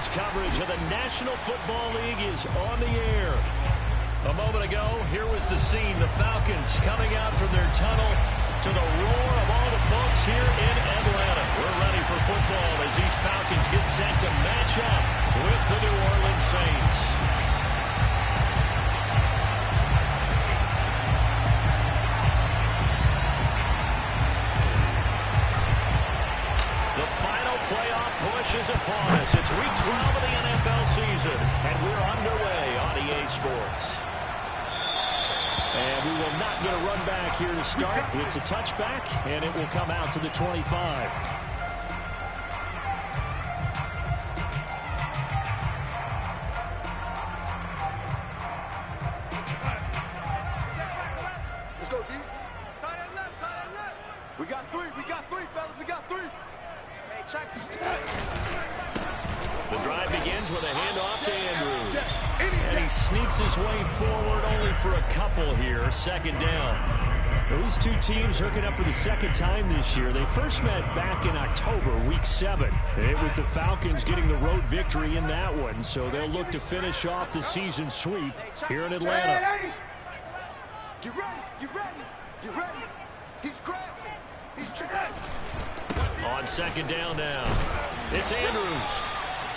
Sports coverage of the National Football League is on the air. A moment ago, here was the scene. The Falcons coming out from their tunnel to the roar of all the folks here in Atlanta. We're ready for football as these Falcons get set to match up with the New Orleans Saints. The final playoff push is upon us. It's week 12 of the NFL season, and we're underway on EA Sports. And we will not get a run back here to start. It's a touchback, and it will come out to the 25. Let's go, D. Tight end left. We got three, fellas. We got three. Hey, check. The drive begins with a handoff to Andrews. And he sneaks his way forward only for a couple here. Second down. These two teams hooking up for the second time this year. They first met back in October, week 7. It was the Falcons getting the road victory in that one, so they'll look to finish off the season sweep here in Atlanta. Get ready. He's crashing. He's trying. On second down now, it's Andrews.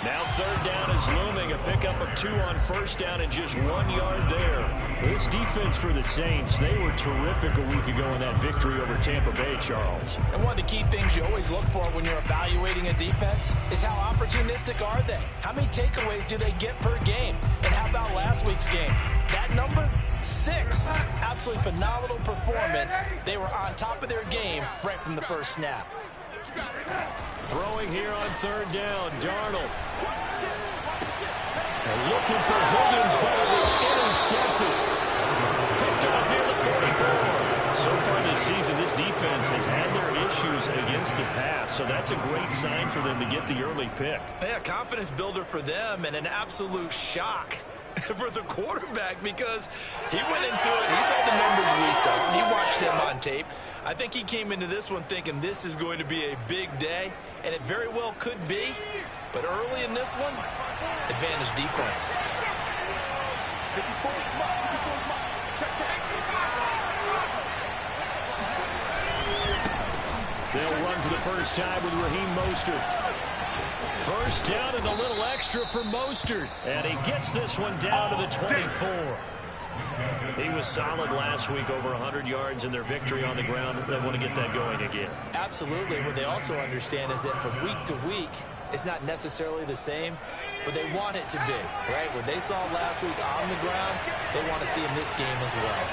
Now third down is looming. A pickup of 2 on first down and just 1 yard there. This defense for the Saints, they were terrific a week ago in that victory over Tampa Bay, Charles. And one of the key things you always look for when you're evaluating a defense is how opportunistic are they? How many takeaways do they get per game? And how about last week's game? That number? 6. Absolutely phenomenal performance. They were on top of their game right from the first snap. Throwing here on third down, Darnold. And looking for Higgins, but it was intercepted. Picked off near the 44. So far this season, this defense has had their issues against the pass, so that's a great sign for them to get the early pick. Yeah, confidence builder for them and an absolute shock for the quarterback because he went into it. He saw the numbers we saw. He watched him on tape. I think he came into this one thinking this is going to be a big day, and it very well could be. But early in this one, advantage defense. They'll run for the first time with Raheem Mostert. First down and a little extra for Mostert. And he gets this one down to the 24. He was solid last week, over 100 yards in their victory on the ground. They want to get that going again. Absolutely. What they also understand is that from week to week, it's not necessarily the same, but they want it to be, right? What they saw last week on the ground, they want to see in this game as well.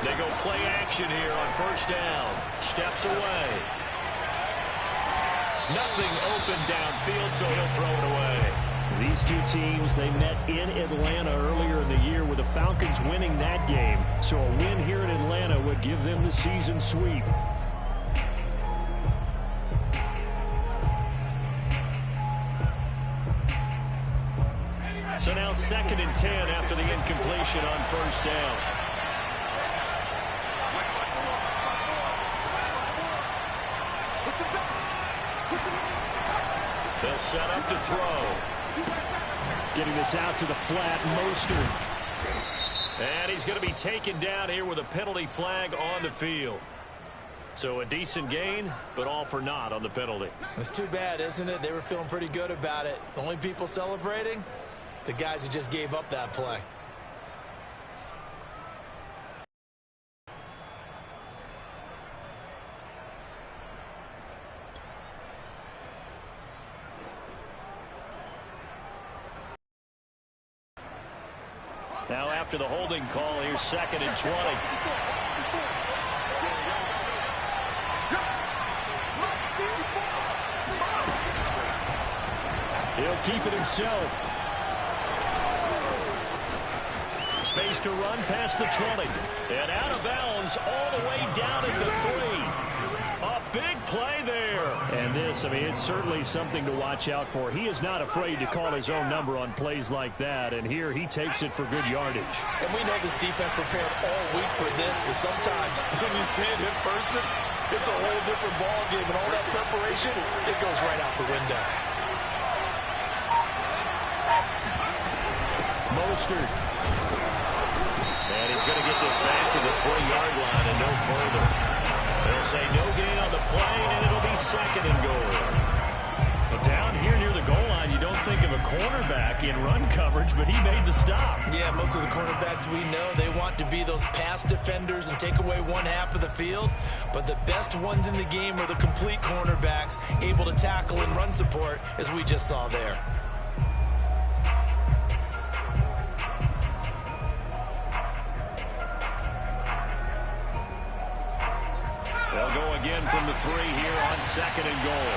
They go play action here on first down. Steps away. Nothing open downfield, so he'll throw it away. These two teams, they met in Atlanta earlier in the year with the Falcons winning that game. So a win here in Atlanta would give them the season sweep. So now 2nd and 10 after the incompletion on first down. They'll set up to throw. Getting this out to the flat, Mostert. And he's going to be taken down here with a penalty flag on the field. So a decent gain, but all for naught on the penalty. It's too bad, isn't it? They were feeling pretty good about it. The only people celebrating, the guys who just gave up that play. Now after the holding call, here's 2nd and 20. He'll keep it himself. Space to run past the 20. And out of bounds all the way down at the 3. A big play there. And this, I mean, it's certainly something to watch out for. He is not afraid to call his own number on plays like that. And here he takes it for good yardage. And we know this defense prepared all week for this, but sometimes when you see it in person, it's a whole different ball game, and all that preparation, it goes right out the window. Mostert. And he's going to get this back to the 3-yard line and no further. They'll say no gain on the play, and it'll be 2nd and goal. But down here near the goal line, you don't think of a cornerback in run coverage, but he made the stop. Yeah, most of the cornerbacks we know, they want to be those pass defenders and take away one half of the field. But the best ones in the game are the complete cornerbacks, able to tackle and run support, as we just saw there. They'll go again from the 3 here on 2nd and goal.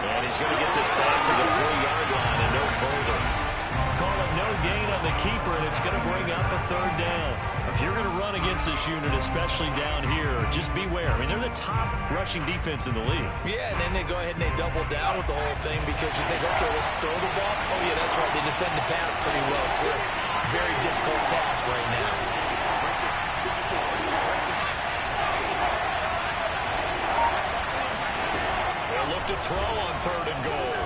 And he's going to get this back to the 3-yard line and no further. Call it no gain on the keeper, and it's going to bring up a 3rd down. If you're going to run against this unit, especially down here, just beware. I mean, they're the top rushing defense in the league. Yeah, and then they go ahead and they double down with the whole thing because you think, okay, let's throw the ball. Oh, yeah, that's right. They defend the pass pretty well, too. Very difficult task right now. They'll look to throw on 3rd and goal.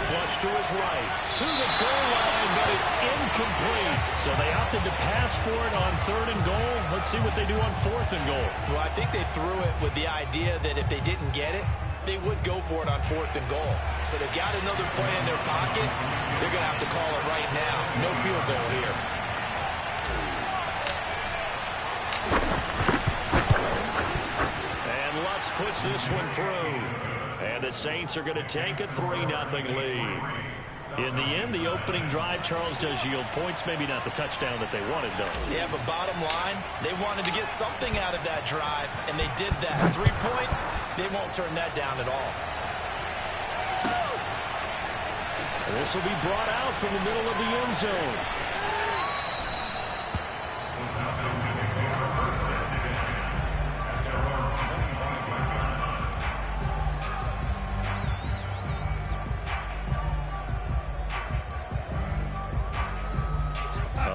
Flush to his right, to the goal line, but it's incomplete. So they opted to pass for it on 3rd and goal. Let's see what they do on 4th and goal. Well, I think they threw it with the idea that if they didn't get it, they would go for it on 4th and goal. So they've got another play in their pocket. They're going to have to call it right now. No field goal here. And Lutz puts this one through. And the Saints are going to take a 3-0 lead. In the end, the opening drive, Charles, does yield points. Maybe not the touchdown that they wanted, though. Yeah, but bottom line, they wanted to get something out of that drive, and they did that. 3 points, they won't turn that down at all. And this will be brought out from the middle of the end zone.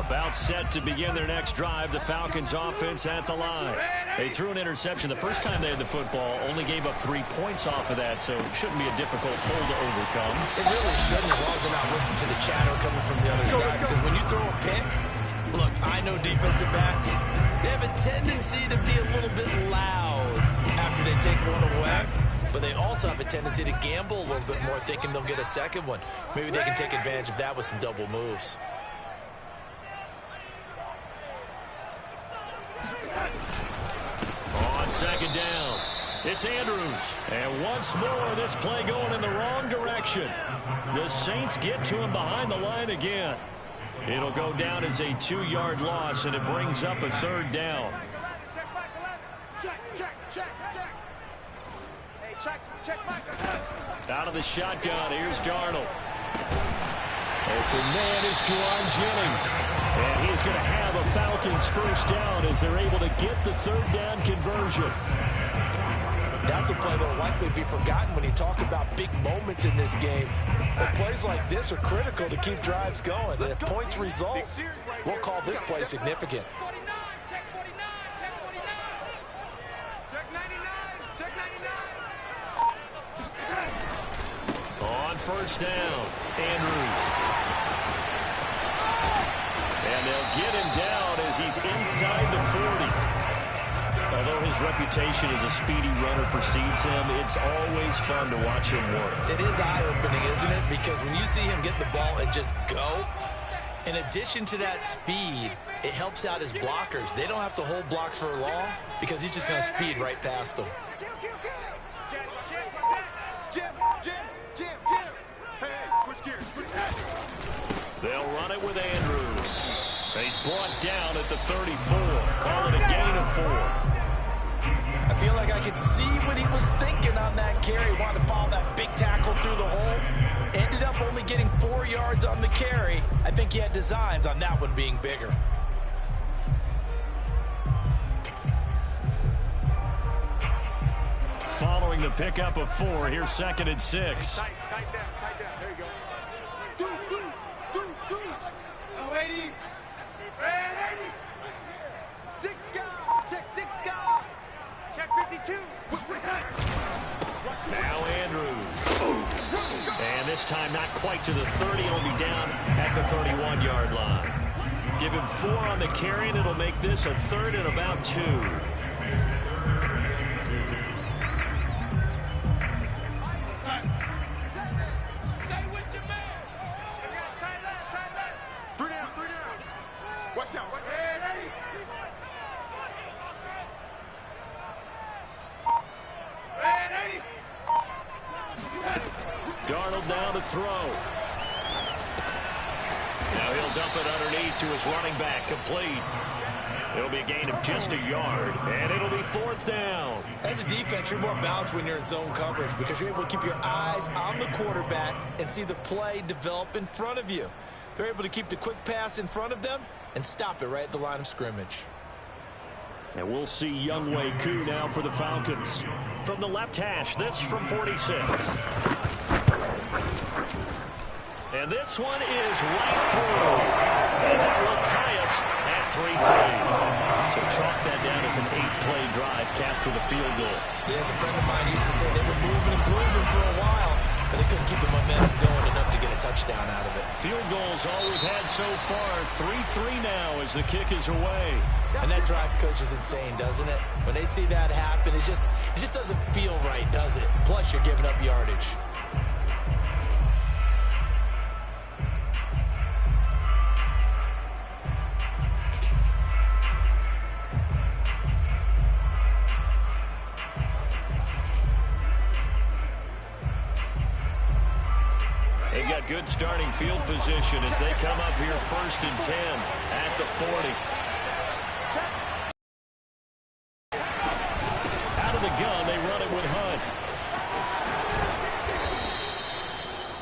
About set to begin their next drive. The Falcons offense at the line. They threw an interception the first time they had the football, only gave up 3 points off of that, so it shouldn't be a difficult hole to overcome. It really shouldn't, as long as they're not listening to the chatter coming from the other side, because when you throw a pick, look, I know defensive backs, they have a tendency to be a little bit loud after they take one away. But they also have a tendency to gamble a little bit more, thinking they'll get a second one. Maybe they can take advantage of that with some double moves. On 2nd down, it's Andrews. And once more, this play going in the wrong direction. The Saints get to him behind the line again. It'll go down as a 2-yard loss, and it brings up a 3rd down. Out of the shotgun, here's Darnold. Open man is Juwan Jennings. And he's going to have a Falcons 1st down as they're able to get the 3rd down conversion. That's a play that will likely be forgotten when you talk about big moments in this game. But plays like this are critical to keep drives going. If points result, we'll call this play significant. Check 49, check 49. Check 99, check 99. On 1st down, Andrews. And they'll get him down as he's inside the 40. Although his reputation as a speedy runner precedes him, it's always fun to watch him work. It is eye-opening, isn't it? Because when you see him get the ball and just go, in addition to that speed, it helps out his blockers. They don't have to hold blocks for long because he's just going to speed right past them. They'll run it with Andrews. He's brought down at the 34. Call it a gain of 4. I feel like I could see what he was thinking on that carry. Wanted to follow that big tackle through the hole. Ended up only getting 4 yards on the carry. I think he had designs on that one being bigger. Following bring the pickup of 4. Here's 2nd and 6. Tight down. There you go. Deuce. Oh, 80. 80. 6 guard. Check 6 guard. Check 52. Now Andrews. And this time not quite to the 30. It'll be down at the 31-yard line. Give him 4 on the carry, and it'll make this a 3rd and about 2. Darnold now to throw. Now he'll dump it underneath to his running back, complete. It'll be a gain of just a yard, and it'll be 4th down. As a defense, you're more balanced when you're in zone coverage because you're able to keep your eyes on the quarterback and see the play develop in front of you. They're able to keep the quick pass in front of them and stop it right at the line of scrimmage. And we'll see Younghoe Koo now for the Falcons. From the left hash, this from 46. And this one is right through. And that will tie us at 3-3. So chalk that down as an 8-play drive, capture the field goal. Yeah, as a friend of mine used to say, they were moving and grooving for a while, but they couldn't keep the momentum going enough to get a touchdown out of it. Field goals all we've had so far. 3-3 now as the kick is away. And that drives coaches insane, doesn't it? When they see that happen, it just doesn't feel right, does it? Plus, you're giving up yardage. They've got good starting field position as they come up here 1st and 10 at the 40. Out of the gun, they run it with Hunt.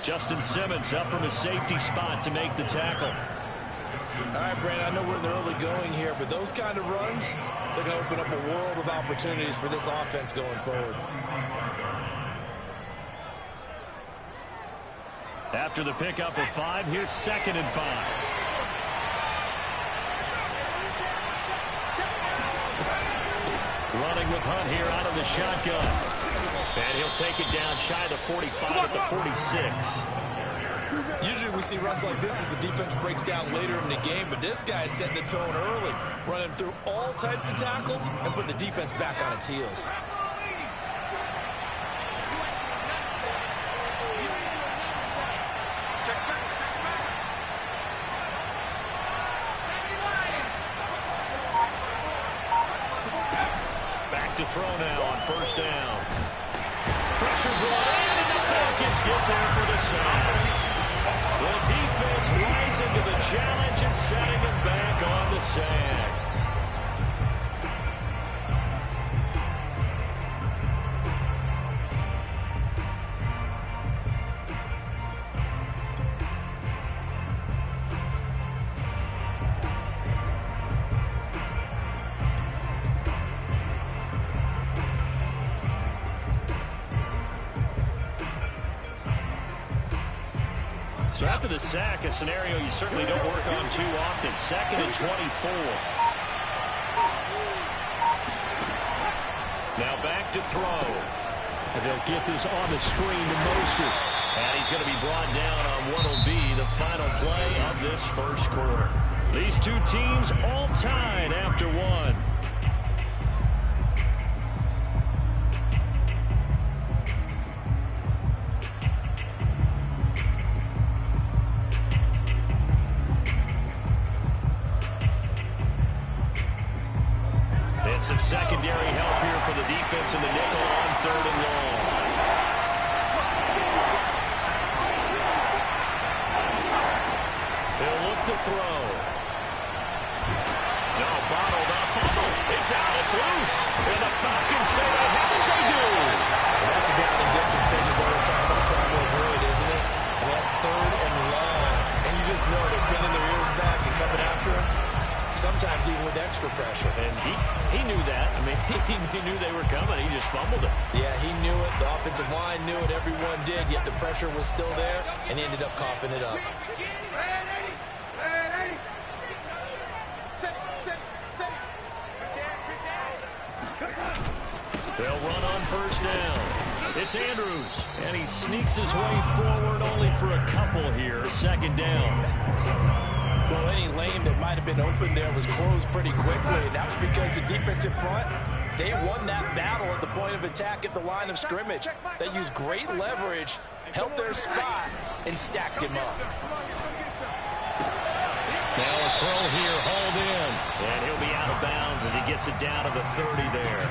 Justin Simmons up from his safety spot to make the tackle. All right, Brandon, I know we're in the early going here, but those kind of runs, they're going to open up a world of opportunities for this offense going forward. After the pickup of 5, here's 2nd and 5. Running with Hunt here out of the shotgun. And he'll take it down shy of the 45 at the 46. Usually we see runs like this as the defense breaks down later in the game, but this guy is setting the tone early, running through all types of tackles and putting the defense back on its heels. To throw now on 1st down. Pressure brought in, and the Falcons get there for the sack. The defense rising to the challenge and setting them back on the sack. So after the sack, a scenario you certainly don't work on too often. 2nd and 24. Now back to throw. And they'll get this on the screen to Mostert. And he's going to be brought down on what will be the final play of this 1st quarter. These two teams all tied after 1. Some secondary help here for the defense in the nickel on 3rd and long. They'll look to throw. No, bottled up. It's out. It's loose. And the Falcons say they have it. They do. And that's a down and distance coaches always talk about trying to avoid, isn't it? And that's 3rd and long. And you just know they're pinning their ears back and coming after him. Sometimes even with extra pressure. And he knew that. I mean, he knew they were coming. He just fumbled it. Yeah, he knew it. offensive line knew it, everyone did, yet the pressure was still there, and he ended up coughing it up. They'll run on first down. It's Andrews, and he sneaks his way forward only for a couple here. Second down. Well, any lane that might have been open there was closed pretty quickly, and that was because the defensive front, they won that battle at the point of attack at the line of scrimmage. They used great leverage, held their spot, and stacked him up. Now a throw here, hauled in, and he'll be out of bounds as he gets it down to the 30 there.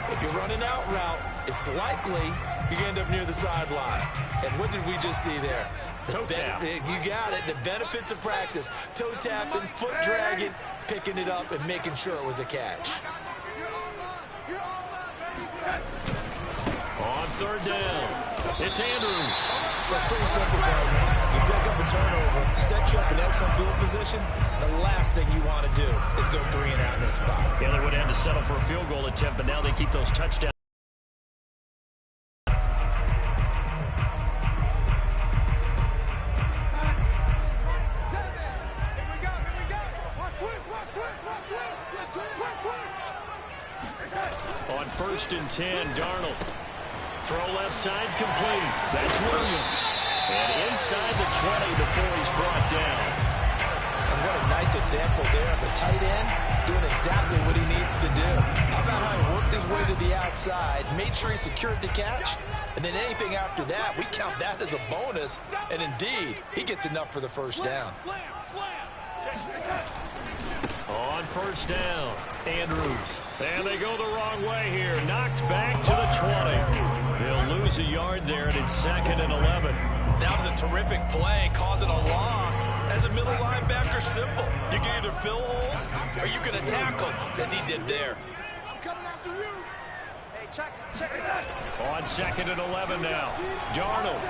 If you're running out route, it's likely you're going to end up near the sideline. And what did we just see there? Toe tap. You got it. The benefits of practice. Toe tapping, foot dragging, picking it up, and making sure it was a catch. On third down, it's Andrews. So it's pretty simple, partner. You pick up a turnover, set you up in excellent field position. The last thing you want to do is go 3 and out in this spot. Yeah, they would have had to settle for a field goal attempt, but now they keep those touchdowns. On first and 10, Darnold. Throw left side complete. That's Williams. And inside the 20 before he's brought down. And what a nice example there of a tight end doing exactly what he needs to do. How about how he worked his way to the outside, made sure he secured the catch, and then anything after that, we count that as a bonus. And indeed, he gets enough for the first down. On first down, Andrews. And they go the wrong way here. Knocked back to the 20. They'll lose a yard there, and it's 2nd and 11. That was a terrific play, causing a loss. As a middle linebacker, simple. You can either fill holes or you can attack them, as he did there. I'm coming after you. Hey, check it out. On 2nd and 11 now, Darnold.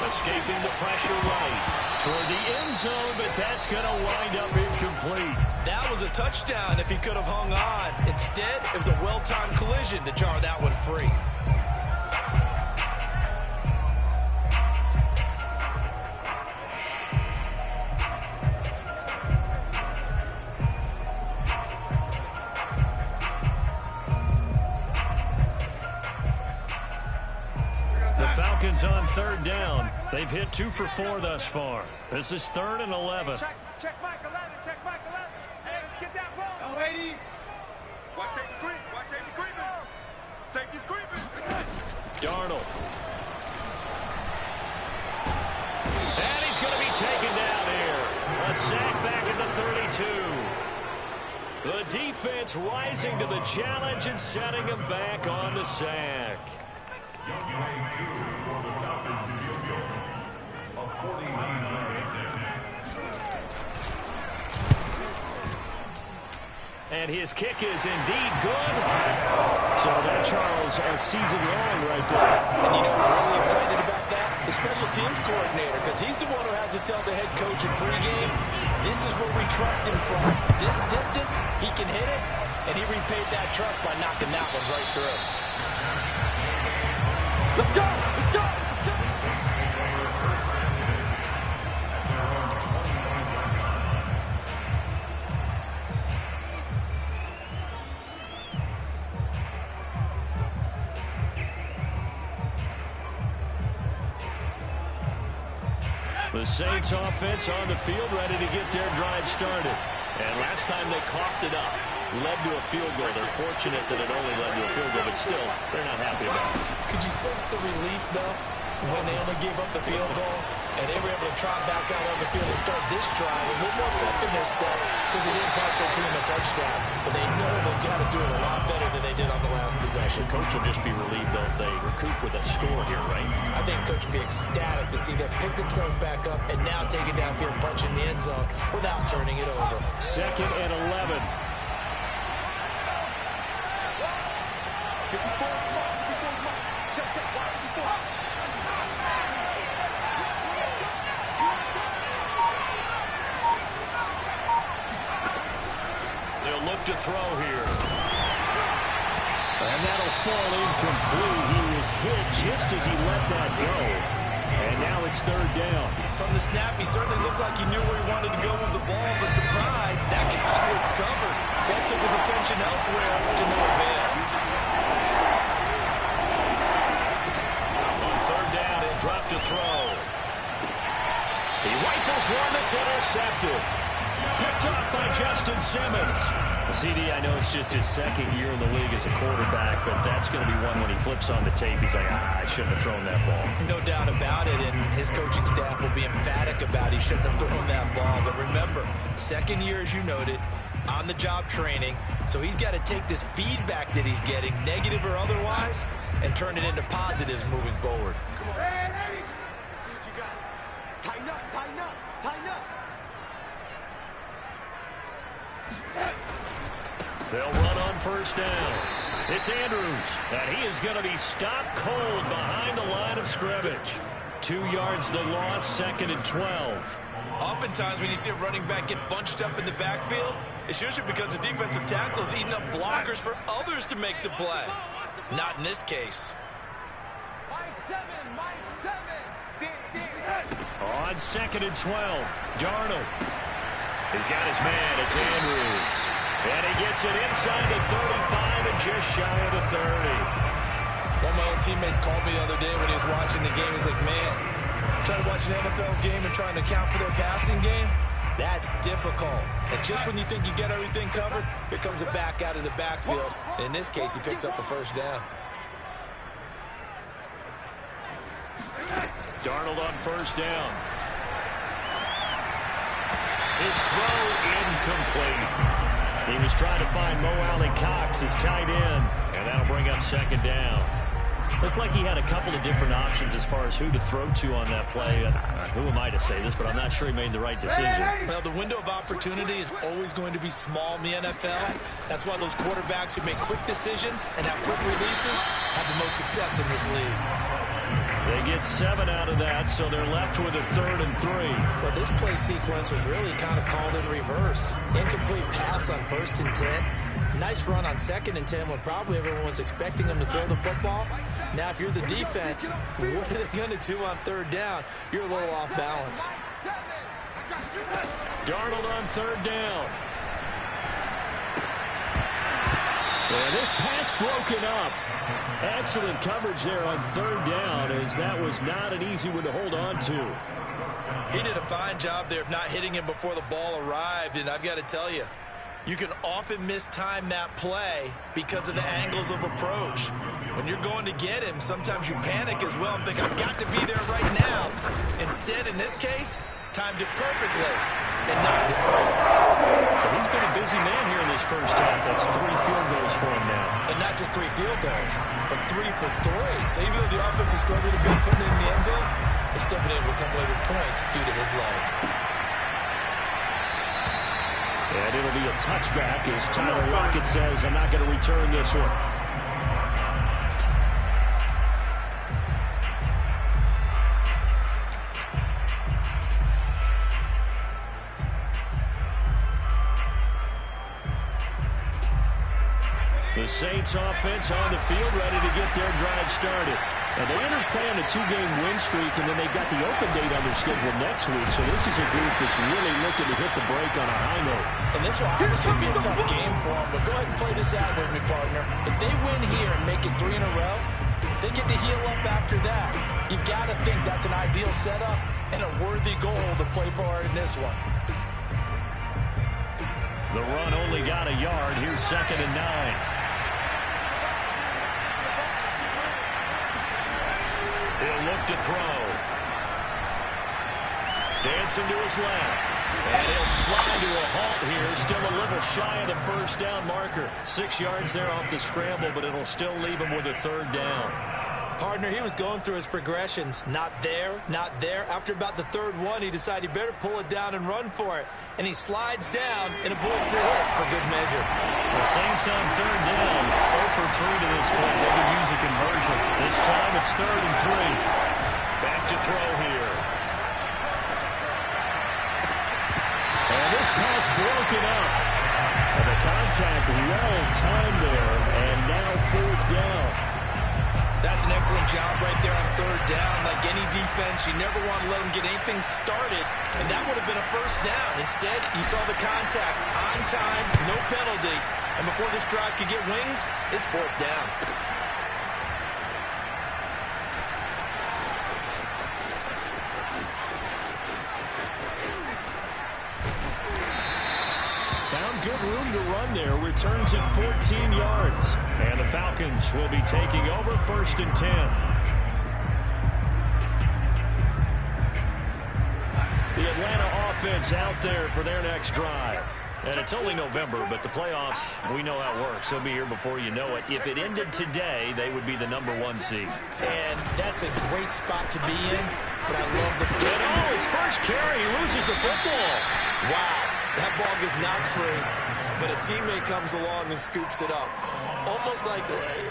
Escaping the pressure right toward the end zone, but that's going to wind up incomplete. That was a touchdown if he could have hung on. Instead, it was a well-timed collision to jar that one free. Falcons on third down. They've hit 2 for 4 thus far. This is 3rd and 11. Check Mike 11. Check Mike 11. Hey, let's get that ball. 80. Watch safety creep. Watch safety creeping. Safety's creeping. Darnold. And he's going to be taken down here. A sack back at the 32. The defense rising to the challenge and setting him back on the sack. And his kick is indeed good. So that, Charles, a season long right there. And you know who's really excited about that? The special teams coordinator, because he's the one who has to tell the head coach in pregame, this is where we trust him from. This distance, he can hit it, and he repaid that trust by knocking that one right through. Let's go! Let's go! The Saints offense on the field, ready to get their drive started. And last time they coughed it up, led to a field goal. They're fortunate that it only led to a field goal, but still, they're not happy about it. Could you sense the relief, though, when they only gave up the field goal and they were able to trot back out on the field and start this drive a little more pep in their step because they didn't cost their team a touchdown, but they know they've got to do it a lot better than they did on the last possession. The coach will just be relieved, though, if they recoup with a score here, right? I think coach will be ecstatic to see them pick themselves back up and now take it downfield, punch in the end zone without turning it over. 2nd and 11. They'll look to throw here. And that'll fall in and flew. He was hit just as he let that go. And now it's third down. From the snap, he certainly looked like he knew where he wanted to go with the ball, but surprise, that guy was covered. So that took his attention elsewhere to no avail. On third down, he'll drop to throw. He rifles one that's intercepted. Picked off by Justin Simmons. CD, I know it's just his second year in the league as a quarterback, but that's going to be one when he flips on the tape. He's like, I shouldn't have thrown that ball. No doubt about it, and his coaching staff will be emphatic about he shouldn't have thrown that ball. But remember, second year, as you noted, on-the-job training, so he's got to take this feedback that he's getting, negative or otherwise, and turn it into positives moving forward. Come on. Hey, hey. See what you got. Tighten up, tighten up, tighten up. They'll run on first down. It's Andrews, and he is going to be stopped cold behind the line of scrimmage. 2 yards the loss, second and 12. Oftentimes when you see a running back get bunched up in the backfield, it's usually because the defensive tackle is eating up blockers for others to make the play. Not in this case. Mike 7, Mike 7. On second and 12, Darnold. He's got his man, it's Andrews. And he gets it inside the 35 and just shy of the 30. One of my old teammates called me the other day when he was watching the game. He's like, man, trying to watch an NFL game and trying to account for their passing game, that's difficult. And just when you think you get everything covered, here comes a back out of the backfield. In this case, he picks up a first down. Darnold on first down. His throw incomplete. He was trying to find Mo Alley-Cox, his tight end, and that'll bring up second down. Looked like he had a couple of different options as far as who to throw to on that play. Who am I to say this, but I'm not sure he made the right decision. Well, the window of opportunity is always going to be small in the NFL. That's why those quarterbacks who make quick decisions and have quick releases have the most success in this league. They get 7 out of that, so they're left with a 3rd and 3. Well, this play sequence was really kind of called in reverse. Incomplete pass on 1st and 10. Nice run on 2nd and 10 when probably everyone was expecting them to throw the football. Now, if you're the defense, what are they going to do on 3rd down? You're a little off balance. Darnold on 3rd down. And this pass broken up. Excellent coverage there on 3rd down, as that was not an easy one to hold on to. He did a fine job there of not hitting him before the ball arrived, and I've got to tell you, you can often mistime that play because of the angles of approach. When you're going to get him, sometimes you panic as well and think, I've got to be there right now. Instead, in this case, timed it perfectly and knocked it free. So he's been a busy man here in this first half. That's 3 field goals for him now. And not just 3 field goals, but 3 for 3. So even though the offense has struggled a bit putting it in the end zone, they've still been able to come away with points due to his leg. And it'll be a touchback as Tyler Lockett says, I'm not going to return this one. The Saints offense on the field, ready to get their drive started. And they entered play on a 2-game win streak, and then they've got the open date on their schedule next week. So this is a group that's really looking to hit the break on a high note. And this will obviously be a tough game for them, but go ahead and play this out with me, partner. If they win here and make it 3 in a row, they get to heal up after that. You've got to think that's an ideal setup and a worthy goal to play for in this one. The run only got a yard. Here's 2nd and 9. He'll look to throw. Dancing to his left. And he'll slide to a halt here. Still a little shy of the first down marker. 6 yards there off the scramble, but it'll still leave him with a 3rd down. Partner, he was going through his progressions. Not there, not there. After about the 3rd one, he decided he better pull it down and run for it. And he slides down and avoids the hit for good measure. The Saints on 3rd down. 0 for 3 to this point. They can use a conversion. This time it's 3rd and 3. Back to throw here. And this pass broken up. And the contact well timed there. And now 4th down. excellent job right there on third down. Like any defense, you never want to let them get anything started, and that would have been a first down. Instead, you saw the contact on time, no penalty, and before this drive could get wings, it's fourth down. Found good room to run there. Returns at 14 yards. And the Falcons will be taking over first and 10. The Atlanta offense out there for their next drive. And it's only November, but the playoffs, we know how it works. They'll be here before you know it. If it ended today, they would be the #1 seed. And that's a great spot to be in, but I love the... And his first carry, he loses the football. Wow. That ball gets knocked free, but a teammate comes along and scoops it up.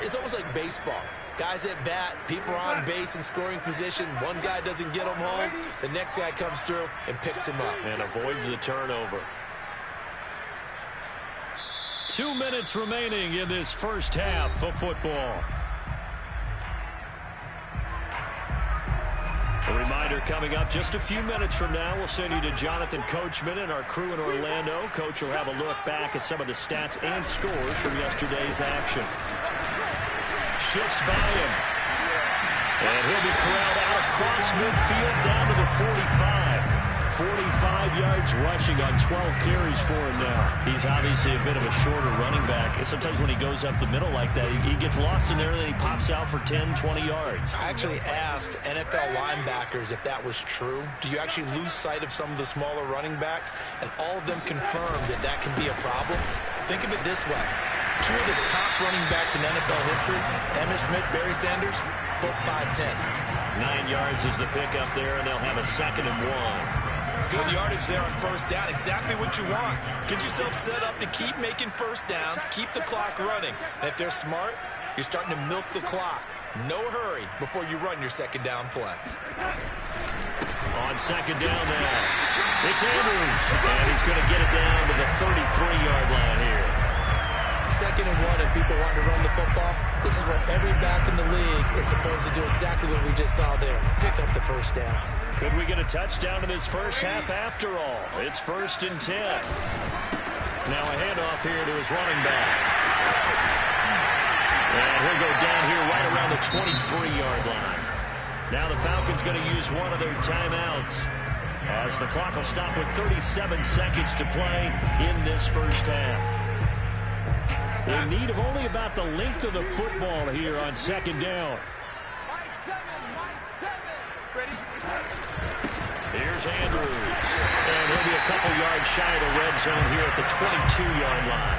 It's almost like baseball. Guys at bat, people are on base in scoring position. One guy doesn't get him home. The next guy comes through and picks him up. And avoids the turnover. 2 minutes remaining in this first half of football. A reminder coming up just a few minutes from now. We'll send you to Jonathan Coachman and our crew in Orlando. Coach will have a look back at some of the stats and scores from yesterday's action. Shifts by him. And he'll be corralled out across midfield down to the 45. 45 yards rushing on 12 carries for him now. He's obviously a bit of a shorter running back. And sometimes when he goes up the middle like that, he gets lost in there and then he pops out for 10, 20 yards. I actually asked NFL linebackers if that was true. Do you actually lose sight of some of the smaller running backs? And all of them confirmed that that can be a problem. Think of it this way. Two of the top running backs in NFL history, Emmitt Smith, Barry Sanders, both 5'10". 9 yards is the pickup there, and they'll have a 2nd and 1. Good yardage there on first down. Exactly what you want. Get yourself set up to keep making first downs, keep the clock running. And if they're smart, you're starting to milk the clock. No hurry before you run your second down play. On second down now, it's Andrews. And he's going to get it down to the 33-yard line here. 2nd and 1, and people want to run the football. This is where every back in the league is supposed to do exactly what we just saw there. Pick up the first down. Could we get a touchdown in this first half after all? It's 1st and 10. Now a handoff here to his running back. And he'll go down here right around the 23-yard line. Now the Falcons going to use one of their timeouts as the clock will stop with 37 seconds to play in this first half. In need of only about the length of the football here on second down. Here's Andrews. And he'll be a couple yards shy of the red zone here at the 22-yard line.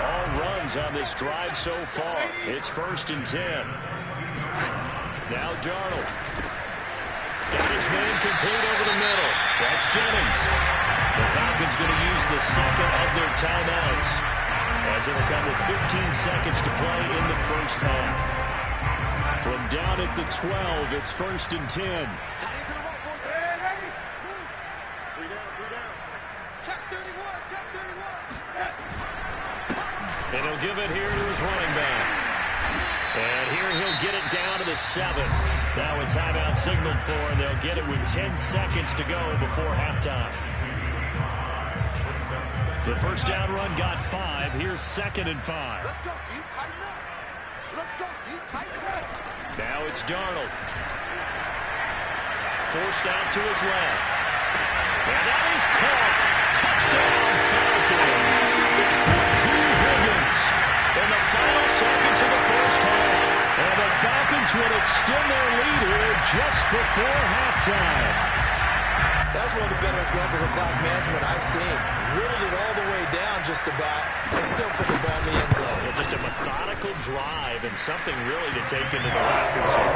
All runs on this drive so far. It's 1st and 10. Now Darnold. Got his man complete over the middle. That's Jennings. The Falcons going to use the 2nd of their timeouts, as it'll come with 15 seconds to play in the first half. From down at the 12, it's 1st and 10. And he'll give it here to his running back. And here he'll get it down to the 7. Now a timeout signaled for, and they'll get it with 10 seconds to go before halftime. The first down run got 5. Here's 2nd and 5. Let's go, D. Tighten up. Let's go, D. Tighten up. Now it's Darnold. Forced out to his left. And that is caught. Touchdown, Falcons. T. Higgins in the final seconds of the first half. And the Falcons would extend their lead here just before halftime. That's one of the better examples of clock management I've seen. Whittled it all the way down just about, and still put the ball in the end zone. Yeah, just a methodical drive and something really to take into the lockers here.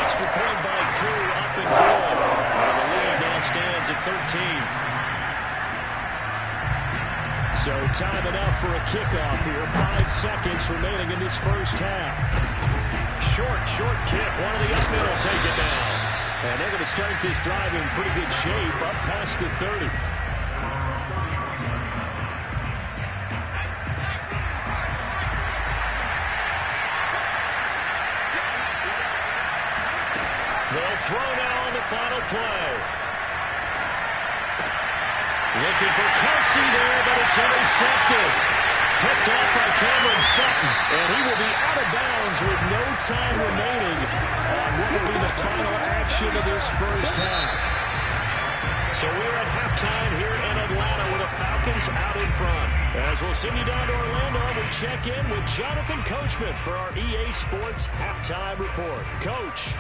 Extra point by Crew, up and good. And the lead now stands at 13. So time enough for a kickoff here. 5 seconds remaining in this first half. Short kick. One of the up men will take it down. And they're going to start this drive in pretty good shape up past the 30. throw now on the final play. Looking for Kelsey there, but it's intercepted. Picked off by Cameron Sutton, and he will be out of bounds with no time remaining on what will be the final action of this first half. So we're at halftime here in Atlanta with the Falcons out in front. As we'll send you down to Orlando, we check in with Jonathan Coachman for our EA Sports Halftime Report. Coach.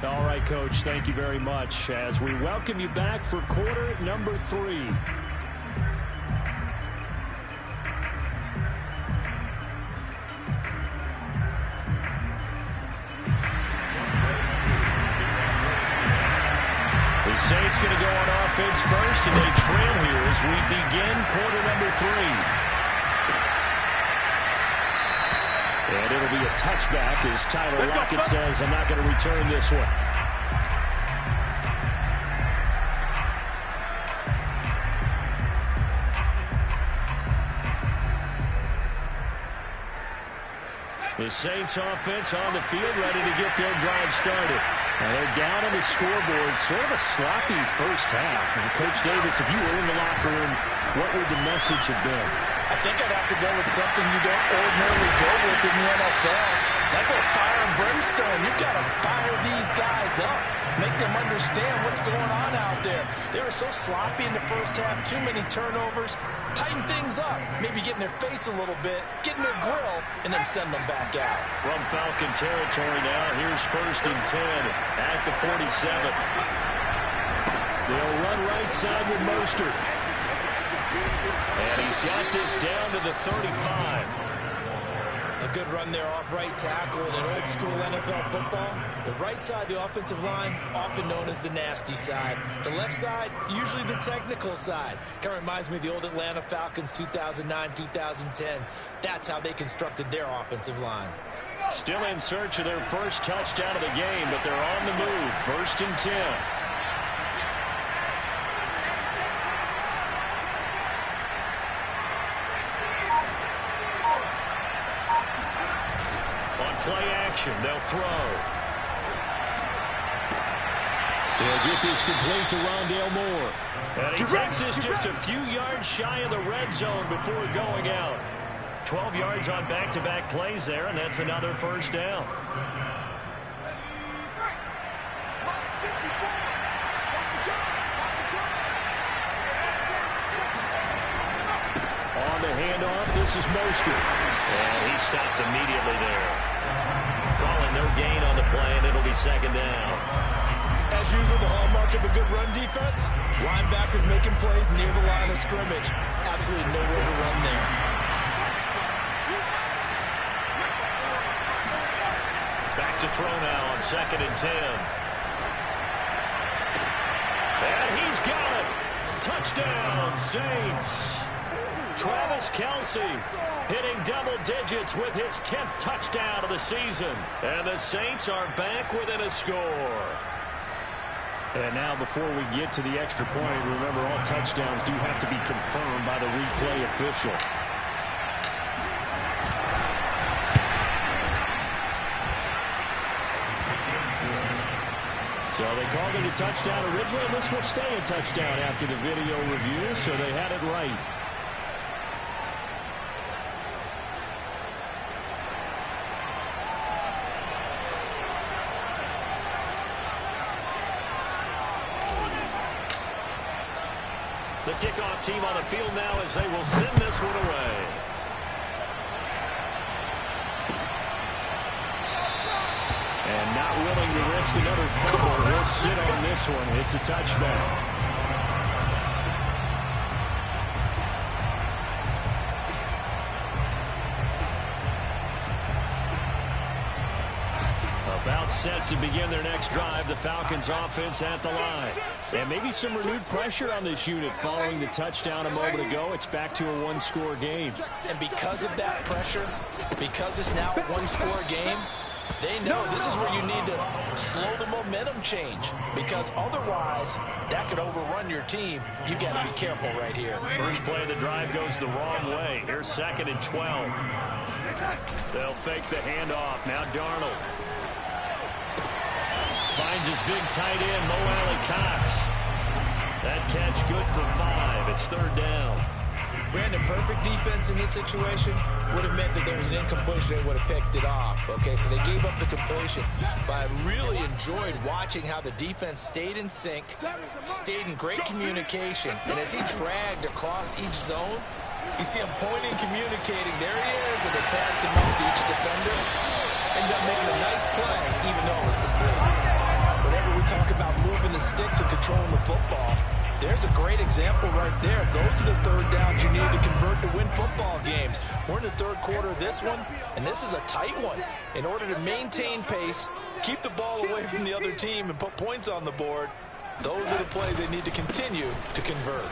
All right, Coach, thank you very much as we welcome you back for quarter number 3. The Saints going to go on offense first, and they trail here as we begin quarter number 3. And it'll be a touchback as Tyler Lockett says, I'm not going to return this one. The Saints offense on the field ready to get their drive started. And they're down on the scoreboard. Sort of a sloppy first half. And Coach Davis, if you were in the locker room, what would the message have been? I think I'd have to go with something you don't ordinarily go with in the NFL. That's a fire and brimstone. You've got to fire these guys up. Make them understand what's going on out there. They were so sloppy in the first half. Too many turnovers. Tighten things up. Maybe get in their face a little bit. Get in their grill. And then send them back out. From Falcon territory now. Here's 1st and 10 at the 47. They'll run right side with Mostert. And he's got this down to the 35. A good run there off right tackle in an old-school NFL football. The right side of the offensive line, often known as the nasty side. The left side, usually the technical side. Kind of reminds me of the old Atlanta Falcons 2009-2010. That's how they constructed their offensive line. Still in search of their first touchdown of the game, but they're on the move. 1st and 10. Play action, they'll throw. They'll get this complete to Rondale Moore. And he takes this just a few yards shy of the red zone before going out. 12 yards on back-to-back plays there, and that's another first down. On the handoff, this is Mostert. And he stopped immediately there. Calling no gain on the play, and it'll be 2nd down. As usual, the hallmark of a good run defense, linebackers making plays near the line of scrimmage. Absolutely nowhere to run there. Back to throw now on 2nd and 10. And he's got it. Touchdown, Saints. Travis Kelce hitting double digits with his 10th touchdown of the season. And the Saints are back within a score. And now before we get to the extra point, remember all touchdowns do have to be confirmed by the replay official. So they called it a touchdown originally, and this will stay a touchdown after the video review, so they had it right. The kickoff team on the field now as they will send this one away. And not willing to risk another fumble. He'll sit on this one. It's a touchback. About set to begin their next drive. The Falcons offense at the line. And maybe some renewed pressure on this unit following the touchdown a moment ago. It's back to a one-score game. And because of that pressure, because it's now a one-score game, They know this is where you need to slow the momentum change, because otherwise that could overrun your team. You've got to be careful right here. First play of the drive goes the wrong way. Here's 2nd and 12. They'll fake the handoff. Now Darnold finds his big tight end, Mo Alley-Cox. That catch good for 5. It's 3rd down. Brandon, perfect defense in this situation would have meant that there was an incompletion. They would have picked it off. Okay, so they gave up the completion. But I really enjoyed watching how the defense stayed in sync, stayed in great communication. And as he dragged across each zone, you see him pointing, communicating. There he is, and they passed him up to each defender. Ended up making a nice play, even though it was complete. Whenever we talk about moving the sticks and controlling the football, there's a great example right there. Those are the 3rd downs you need to convert to win football games. We're in the 3rd quarter of this one, and this is a tight one. In order to maintain pace, keep the ball away from the other team, and put points on the board, those are the plays they need to continue to convert.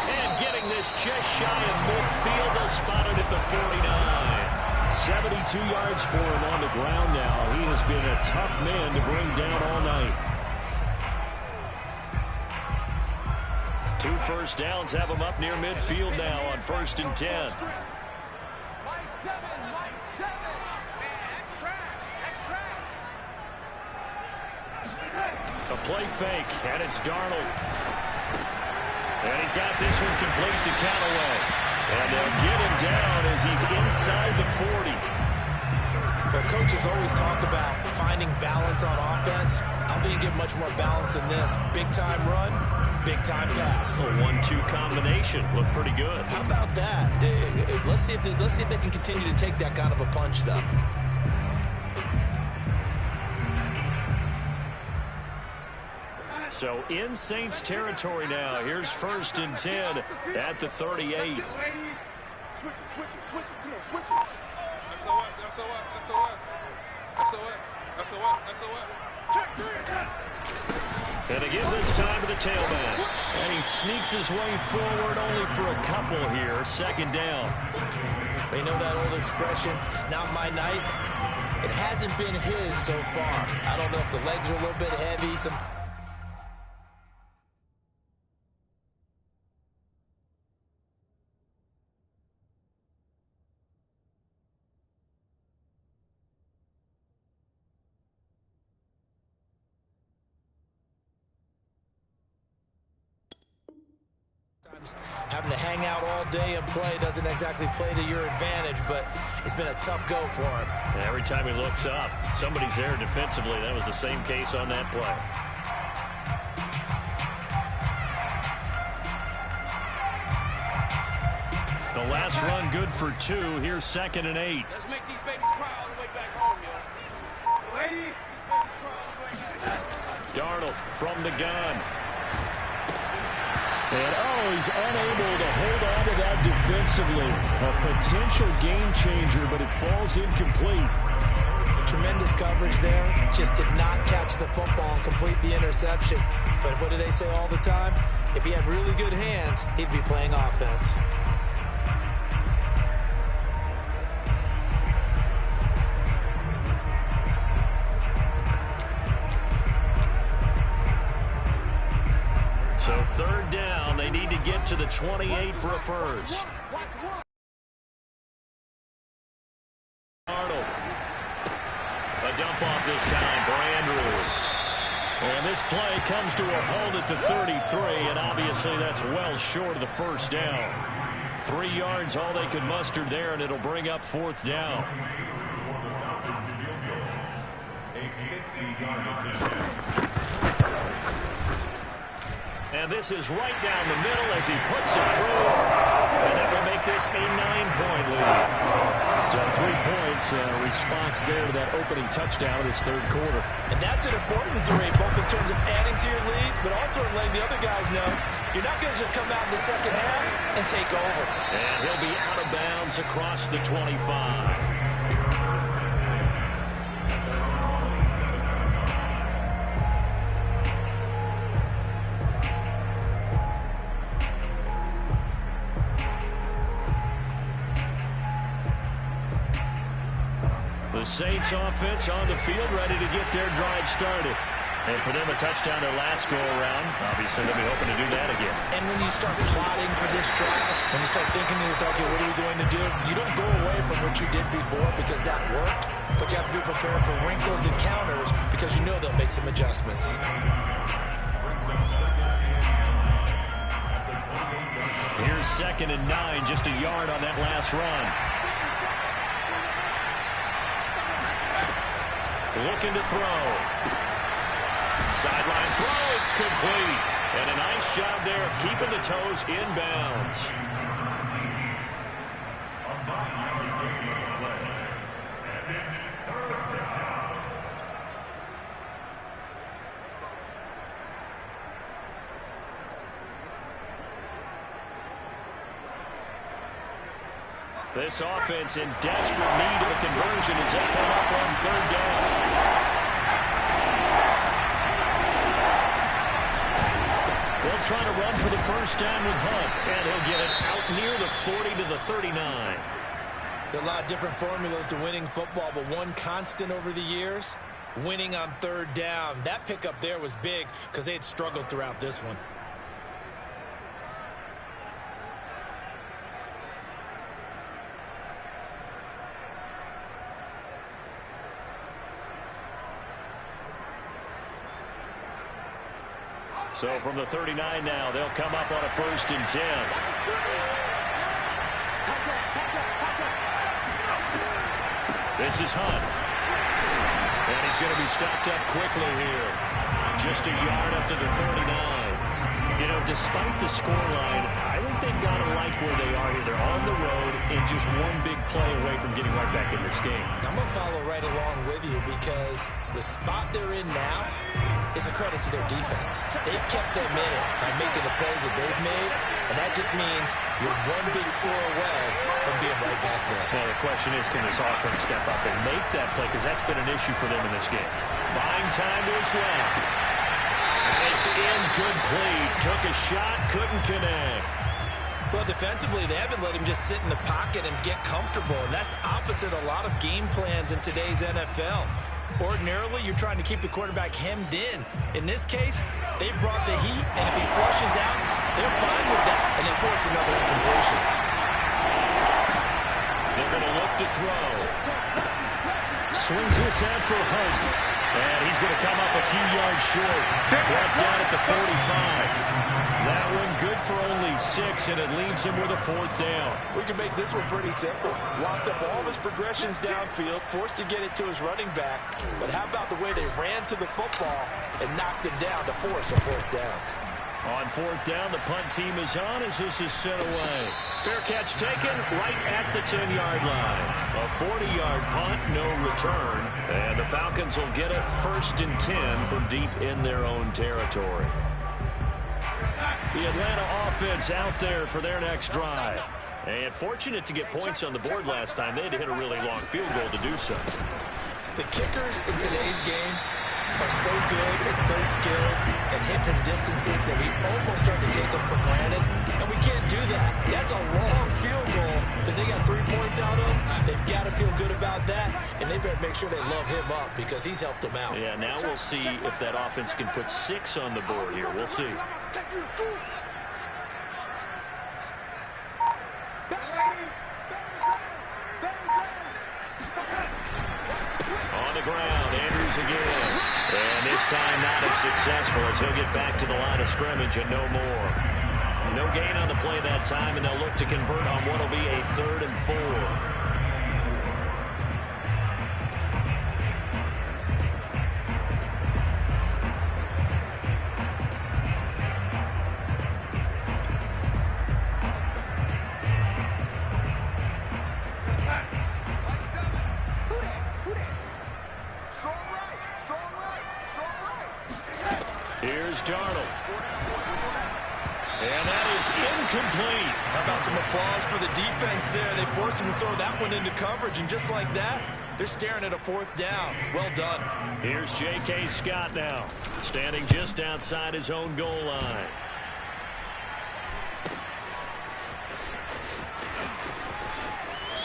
And getting this just shy of midfield, they'll spot it at the 49. 72 yards for him on the ground now. He has been a tough man to bring down all night. 2 first downs have him up near midfield now on 1st and 10. Mike 7. Man, that's trash. That's trash. A play fake, and it's Darnold. And he's got this one complete to Callaway. And they'll get him down as he's inside the 40. Well, coaches always talk about finding balance on offense. I don't think you get much more balance than this. Big-time run, big-time pass. A 1-2 combination. Looked pretty good. How about that? Let's see if they can continue to take that kind of a punch, though. So in Saints territory now. Here's 1st and 10 at the 38. Switch it. Come on, switch it. SOS. Check 3. And again this time to the tailback. And he sneaks his way forward only for a couple here. 2nd down. You know that old expression, it's not my night? It hasn't been his so far. I don't know if the legs are a little bit heavy. Having to hang out all day and play doesn't exactly play to your advantage, but it's been a tough go for him. And every time he looks up, somebody's there defensively. That was the same case on that play. The last run good for 2. Here's 2nd and 8. Let's make these babies cry all the way back home, yo. Lady, these babies cry all the way back. Darnold from the gun. And, he's unable to hold on to that defensively. A potential game changer, but it falls incomplete. Tremendous coverage there. Just did not catch the football and complete the interception. But what do they say all the time? If he had really good hands, he'd be playing offense. So 3rd down, they need to get to the 28 for a first. Arnold. A dump off this time for Andrews. And this play comes to a halt at the 33, and obviously that's well short of the 1st down. 3 yards, all they could muster there, and it'll bring up 4th down. And this is right down the middle as he puts it through. And that will make this a 9-point lead. So 3 points, response there to that opening touchdown in this 3rd quarter. And that's an important 3, both in terms of adding to your lead, but also in letting the other guys know you're not going to just come out in the 2nd half and take over. And he'll be out of bounds across the 25. Saints offense on the field, ready to get their drive started. And for them, a touchdown their last go-around. Obviously, they'll be hoping to do that again. And when you start plotting for this drive, when you start thinking to yourself, okay, what are we going to do? You don't go away from what you did before because that worked, but you have to be prepared for wrinkles and counters because you know they'll make some adjustments. Here's 2nd and 9, just a yard on that last run. Looking to throw. Sideline throw, it's complete. And a nice job there of keeping the toes inbounds. This offense in desperate need of a conversion as they come up on 3rd down. They'll try to run for the first down with Hunt, and he'll get it out near the 40 to the 39. There are a lot of different formulas to winning football, but one constant over the years, winning on 3rd down. That pickup there was big because they had struggled throughout this one. So from the 39 now, they'll come up on a 1st and 10. This is Hunt. And he's going to be stopped up quickly here. Just a yard up to the 39. You know, despite the scoreline, I think they've got to like where they are here. They're on the road and just one big play away from getting right back in this game. I'm going to follow right along with you because the spot they're in now is a credit to their defense. They've kept them in it by making the plays that they've made, and that just means you're one big score away from being right back there. Well, the question is, can this offense step up and make that play? Because that's been an issue for them in this game. Buying time to his left. It's incomplete. Took a shot, couldn't connect. Well, defensively, they haven't let him just sit in the pocket and get comfortable, and that's opposite a lot of game plans in today's NFL. Ordinarily, you're trying to keep the quarterback hemmed in. In this case, they brought the heat, and if he flushes out, they're fine with that, and they force another incompletion. They're going to look to throw. Swings this out for Hunt. And he's going to come up a few yards short. Brought down at the 45. That one good for only 6, and it leaves him with a 4th down. We can make this one pretty simple. Locked up all of his progressions downfield, forced to get it to his running back. But how about the way they ran to the football and knocked him down to force a 4th down? On 4th down, the punt team is on as this is sent away. Fair catch taken right at the 10-yard line. A 40-yard punt, no return. And the Falcons will get it 1st and 10 from deep in their own territory. The Atlanta offense out there for their next drive. And fortunate to get points on the board last time. They had to hit a really long field goal to do so. The kickers in today's game are so good and so skilled and hit from distances that we almost start to take them for granted, and we can't do that. That's a long field goal that they got 3 points out of. They've got to feel good about that, and they better make sure they love him up because he's helped them out. Yeah, now we'll see if that offense can put 6 on the board here. We'll see. On the ground, Andrews again. And this time not as successful as he'll get back to the line of scrimmage and no more. No gain on the play that time, and they'll look to convert on what will be a 3rd and 4. Here's Darnold. And that is incomplete. How about some applause for the defense there? They forced him to throw that one into coverage, and just like that, they're staring at a 4th down. Well done. Here's J.K. Scott now, standing just outside his own goal line.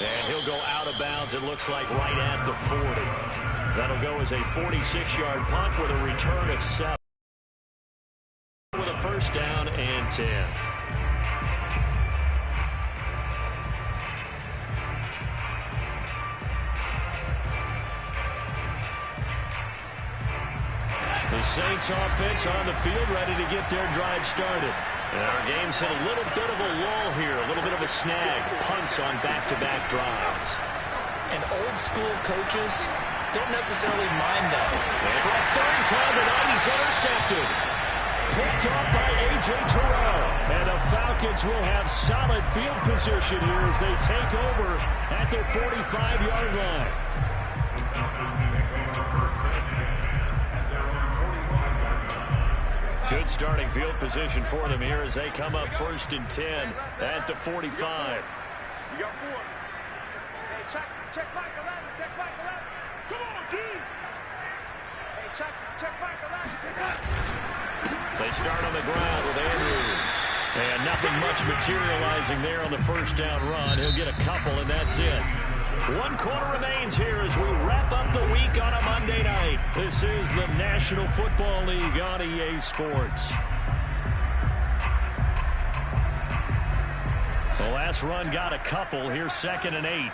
And he'll go out of bounds, it looks like, right at the 40. That'll go as a 46-yard punt with a return of 7. With a first down and 10. The Saints offense on the field, ready to get their drive started. And our game's hit a little bit of a lull here, a little bit of a snag. Punts on back-to-back drives. And old-school coaches don't necessarily mind that. And for a third time tonight, he's intercepted. Picked off by A.J. Terrell. And the Falcons will have solid field position here as they take over at their 45-yard line. Good starting field position for them here as they come up 1st and 10 at the 45. You got 4. Hey, check Mike 11. Check Mike 11. Come on, D. Hey, check Mike 11. Check Mike. They start on the ground with Andrews. And nothing much materializing there on the first down run. He'll get a couple, and that's it. 1 quarter remains here as we wrap up the week on a Monday night. This is the National Football League on EA Sports. The last run got a couple. Here's 2nd and 8.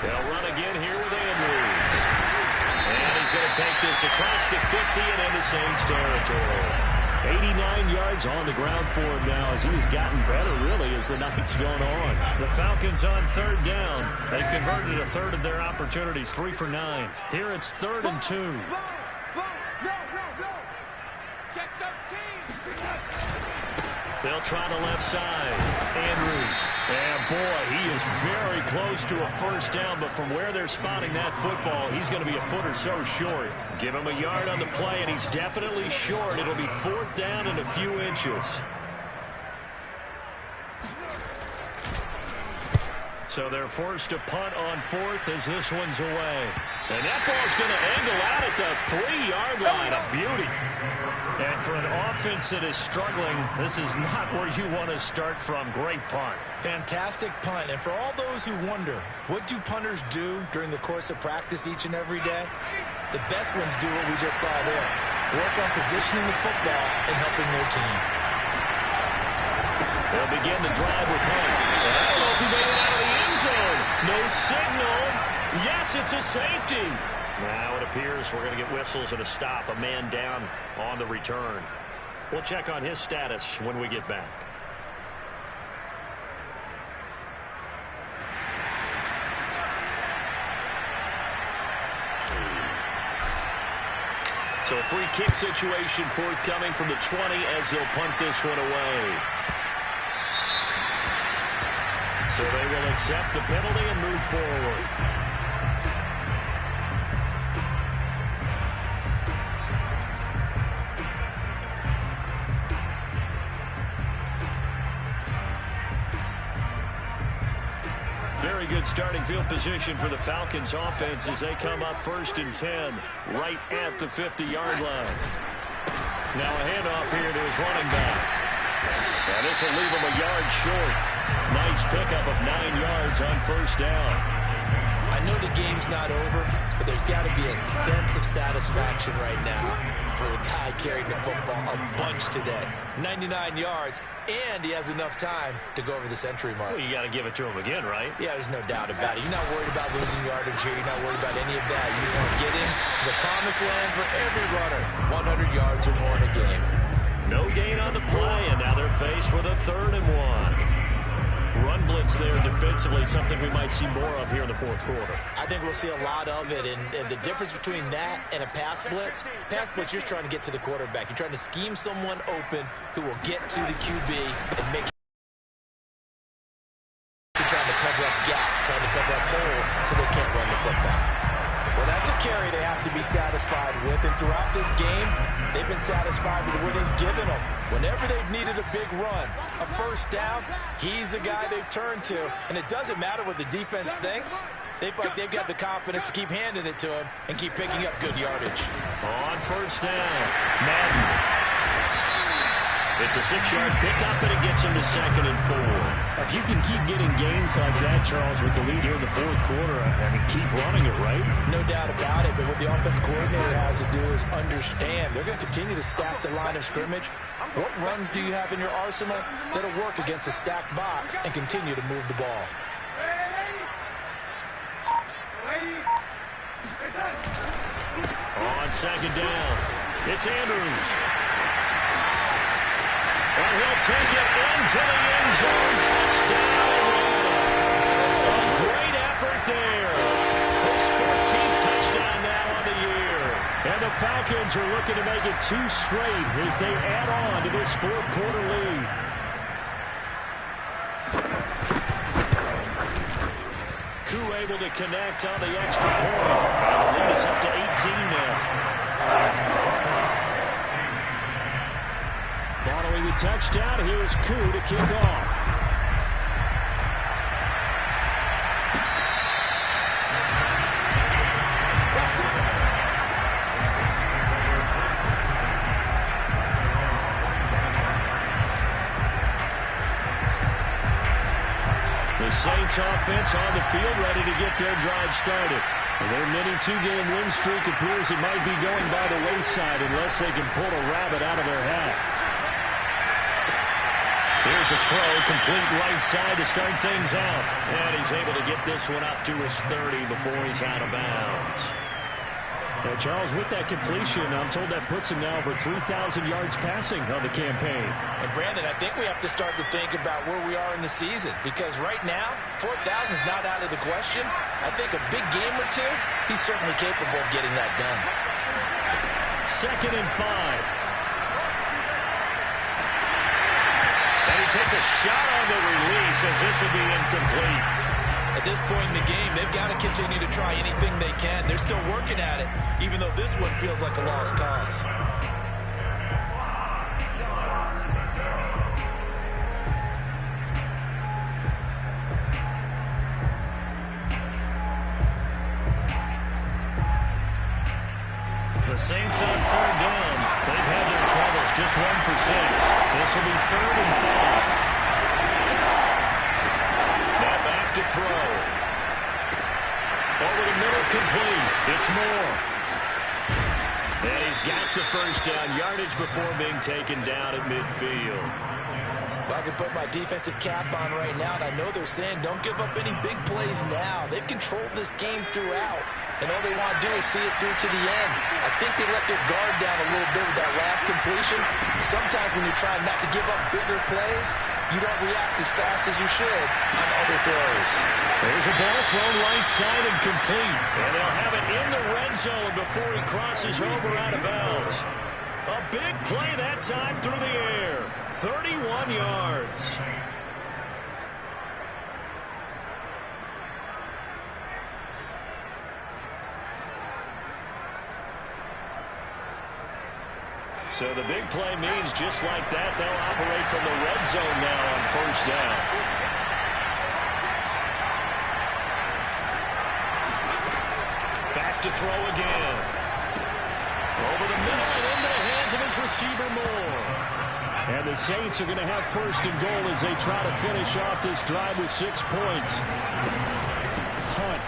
They'll run again here with Andrews. And he's going to take this across the 50 and into Saints territory. 89 yards on the ground for him now as he's gotten better, really, as the night's gone on. The Falcons on 3rd down. They've converted a third of their opportunities, 3 for 9. Here it's 3rd and 2. No. Check 13. They'll try the left side. Andrews. And boy, he is very close to a first down, but from where they're spotting that football, he's going to be a foot or so short. Give him a yard on the play, and he's definitely short. It'll be 4th down and a few inches. So they're forced to punt on 4th as this one's away. And that ball's going to angle out at the 3-yard line. A beauty. And for an offense that is struggling, this is not where you want to start from. Great punt. Fantastic punt. And for all those who wonder, what do punters do during the course of practice each and every day? The best ones do what we just saw there. Work on positioning the football and helping their team. They'll begin the drive with Hunt. I don't know if he made it out of the end zone. No signal. Yes, it's a safety. Now it appears we're going to get whistles and a stop. A man down on the return. We'll check on his status when we get back. So a free kick situation forthcoming from the 20 as they'll punt this one away. So they will accept the penalty and move forward. Very good starting field position for the Falcons offense as they come up 1st and 10 right at the 50-yard line. Now a handoff here to his running back. And this will leave him a yard short. Nice pickup of 9 yards on first down. I know the game's not over, but there's got to be a sense of satisfaction right now for the guy carrying the football a bunch today. 99 yards, and he has enough time to go over the century mark. Well, you got to give it to him again, right? Yeah, there's no doubt about it. You're not worried about losing yardage here. You're not worried about any of that. You just want to get into the promised land for every runner. 100 yards or more in a game. No gain on the play, and now they're faced with a 3rd and 1. Run blitz there defensively, something we might see more of here in the 4th quarter. I think we'll see a lot of it, and the difference between that and a pass blitz, you're just trying to get to the quarterback. You're trying to scheme someone open who will get to the QB and make sure you're trying to cover up gaps, trying to cover up holes so they can't run the football. Well, that's a carry they have to be satisfied with, and throughout this game, they've been satisfied with what he's given them. Whenever they've needed a big run, a first down, he's the guy they've turned to, and it doesn't matter what the defense thinks. They've got the confidence to keep handing it to him and keep picking up good yardage. On first down, Madden. It's a 6-yard pickup, and it gets him to 2nd and 4. If you can keep getting gains like that, Charles, with the lead here in the 4th quarter, I mean, keep running it, right? No doubt about it, but what the offense coordinator has to do is understand. They're going to continue to stack the line of scrimmage. What runs do you have in your arsenal that'll work against a stacked box and continue to move the ball? On 2nd down, it's Andrews. And he'll take it into the end zone. Touchdown. A great effort there. His 14th touchdown now on the year. And the Falcons are looking to make it 2 straight as they add on to this 4th quarter lead. Koo able to connect on the extra point. And the lead is up to 18 now. Following the touchdown, here's Koo to kick off. The Saints offense on the field ready to get their drive started. Their mini 2-game win streak appears it might be going by the wayside unless they can pull a rabbit out of their hat. Here's a throw, complete right side to start things out. And he's able to get this one up to his 30 before he's out of bounds. Now, Charles, with that completion, I'm told that puts him now over 3,000 yards passing on the campaign. And, Brandon, I think we have to start to think about where we are in the season. Because right now, 4,000 is not out of the question. I think a big game or two, he's certainly capable of getting that done. 2nd and 5. And he takes a shot on the release as this will be incomplete. At this point in the game, they've got to continue to try anything they can. They're still working at it, even though this one feels like a lost cause. The Saints on 3rd down. They've had their troubles, just 1 for 6. This will be 3rd and 5. Now back to throw. Over the middle, complete. It's Moore. And he's got the first down. Yardage before being taken down at midfield. Well, I can put my defensive cap on right now, and I know they're saying don't give up any big plays now. They've controlled this game throughout, and all they want to do is see it through to the end. I think they let their guard down a little bit with that last completion. Sometimes when you're trying not to give up bigger plays, you don't react as fast as you should on other throws. There's a ball thrown right side and complete. And they'll have it in the red zone before he crosses over out of bounds. A big play that time through the air. 31 yards. So the big play means just like that, they'll operate from the red zone now on 1st down. Back to throw again. Over the middle and into the hands of his receiver Moore. And the Saints are going to have 1st and goal as they try to finish off this drive with 6 points. Hunt.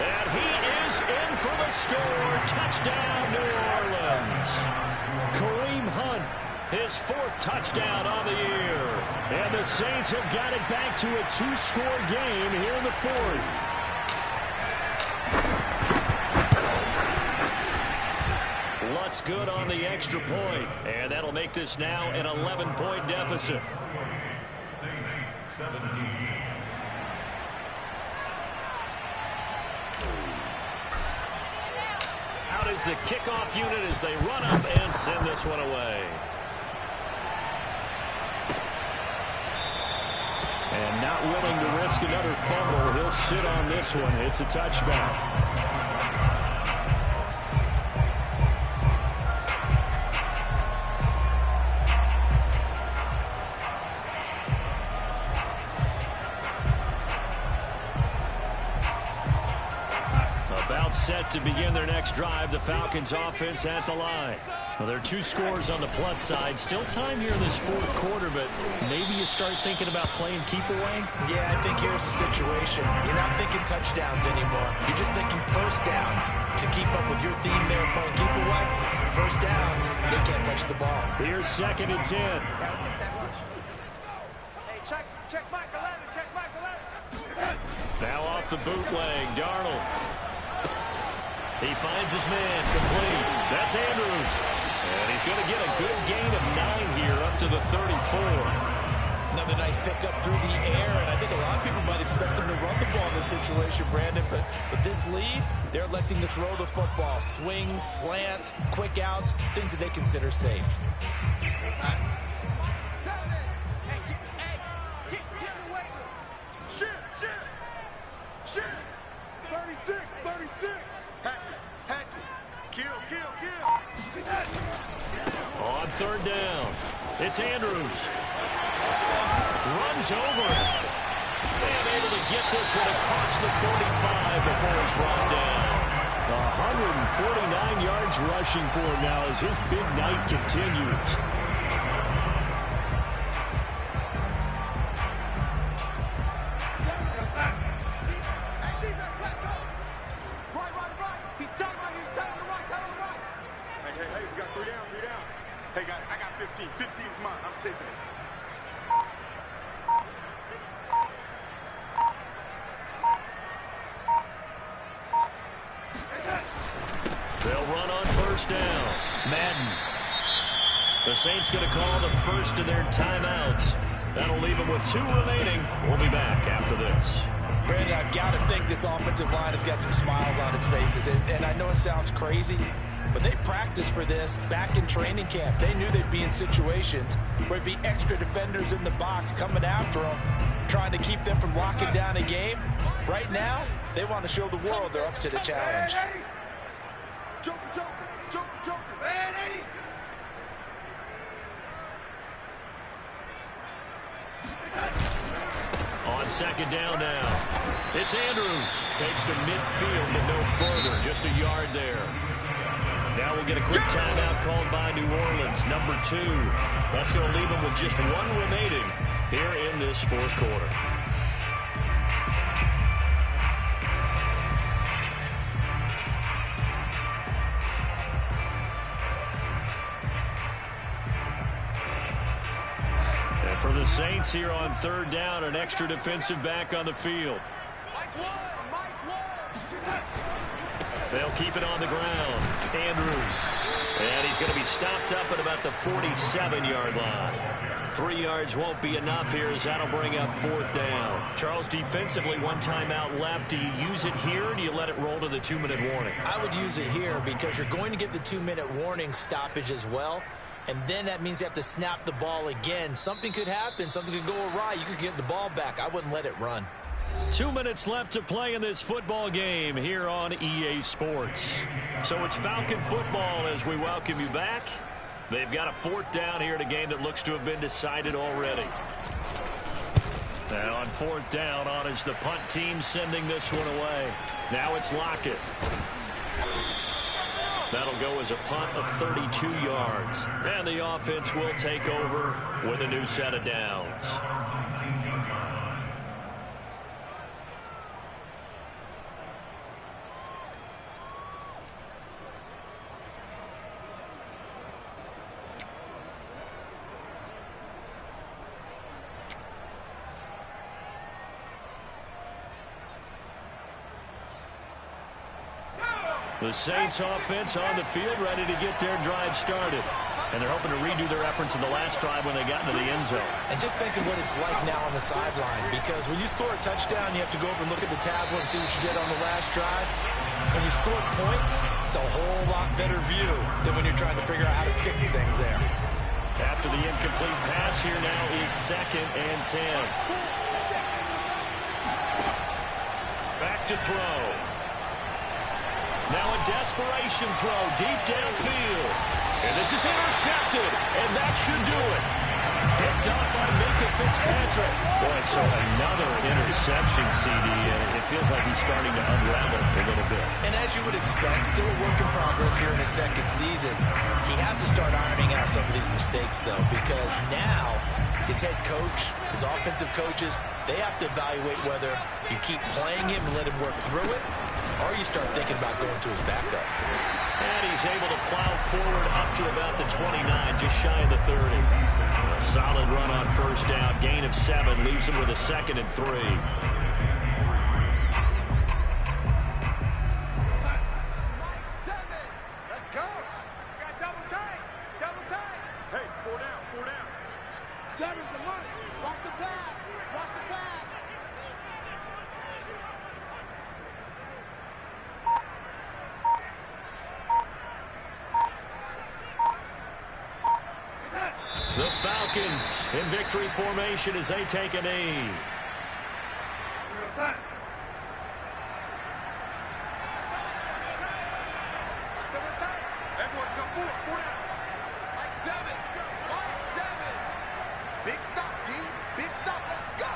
And he is in for the score. Touchdown, New Orleans. Kareem Hunt, his 4th touchdown on the year. And the Saints have got it back to a 2-score game here in the 4th. Lutz good on the extra point. And that'll make this now an 11-point deficit. Saints 17. Out is the kickoff unit as they run up and send this one away. And not willing to risk another fumble, he'll sit on this one. It's a touchback. Set to begin their next drive. The Falcons offense at the line. Well, there are two scores on the plus side. Still time here in this fourth quarter, but maybe you start thinking about playing keep away? Yeah, I think here's the situation. You're not thinking touchdowns anymore. You're just thinking first downs. To keep up with your theme there playing keep away, first downs, they can't touch the ball. Here's 2nd and 10. Yeah, let's get set lunch. Hey, check Mike 11, check Mike 11. Now off the bootleg, Darnold. He finds his man, complete. That's Andrews. And he's going to get a good gain of 9 here up to the 34. Another nice pickup through the air, and I think a lot of people might expect them to run the ball in this situation, Brandon, but with this lead, they're electing to throw the football. Swings, slants, quick outs, things that they consider safe. Shit. 36. Hatchet. Kill. On 3rd down, it's Andrews. Runs over it. And able to get this one across the 45 before he's brought down. 149 yards rushing for him now as his big night continues. Hey, we got 3 down. Hey, guys, I got 15. 15's mine. I'm taking it. They'll run on 1st down. Madden. The Saints going to call the first of their timeouts. That'll leave them with 2 remaining. We'll be back after this. Brandon, I've got to think this offensive line has got some smiles on its faces. And I know it sounds crazy, but they practiced for this back in training camp. They knew they'd be in situations where there'd be extra defenders in the box coming after them, trying to keep them from locking down a game. Right now, they want to show the world they're up to the challenge. Joker. Man, Eddie. On 2nd down now, it's Andrews. Takes to midfield, but no further. Just a yard there. Now we'll get a quick timeout called by New Orleans, number 2. That's going to leave them with just 1 remaining here in this fourth quarter. For the Saints here on 3rd down, an extra defensive back on the field. They'll keep it on the ground. Andrews. And he's going to be stopped up at about the 47-yard line. 3 yards won't be enough here as that'll bring up 4th down. Charles, defensively, 1 timeout left. Do you use it here or do you let it roll to the 2-minute warning? I would use it here because you're going to get the 2-minute warning stoppage as well. And then that means you have to snap the ball again. Something could happen. Something could go awry. You could get the ball back. I wouldn't let it run. 2 minutes left to play in this football game here on EA Sports. So it's Falcon football as we welcome you back. They've got a 4th down here in a game that looks to have been decided already. Now on 4th down, on is the punt team sending this one away. Now it's Lockett. That'll go as a punt of 32 yards. And the offense will take over with a new set of downs. The Saints offense on the field ready to get their drive started. And they're hoping to redo their efforts in the last drive when they got into the end zone. And just think of what it's like now on the sideline, because when you score a touchdown, you have to go over and look at the tablet and see what you did on the last drive. When you score points, it's a whole lot better view than when you're trying to figure out how to fix things there. After the incomplete pass, here now is 2nd and 10. Back to throw. Now a desperation throw deep downfield. And this is intercepted, and that should do it. Picked up by Minka Fitzpatrick. Boy, so another interception, CD. It feels like he's starting to unravel a little bit. And as you would expect, still a work in progress here in his second season. He has to start ironing out some of these mistakes, though, because now his head coach, his offensive coaches, they have to evaluate whether you keep playing him and let him work through it, or you start thinking about going to his backup. And he's able to plow forward up to about the 29, just shy of the 30. A solid run on first down. Gain of 7 leaves him with a 2nd and 3. Let's go. Got double tight. Double tight. Hey, 4 down, 4 down. 7's a money. Watch the pass. Watch the pass. The Falcons in victory formation as they take a knee. Everyone go 4 down. Like 7. Like 7. Big stop, D. Big stop. Let's go.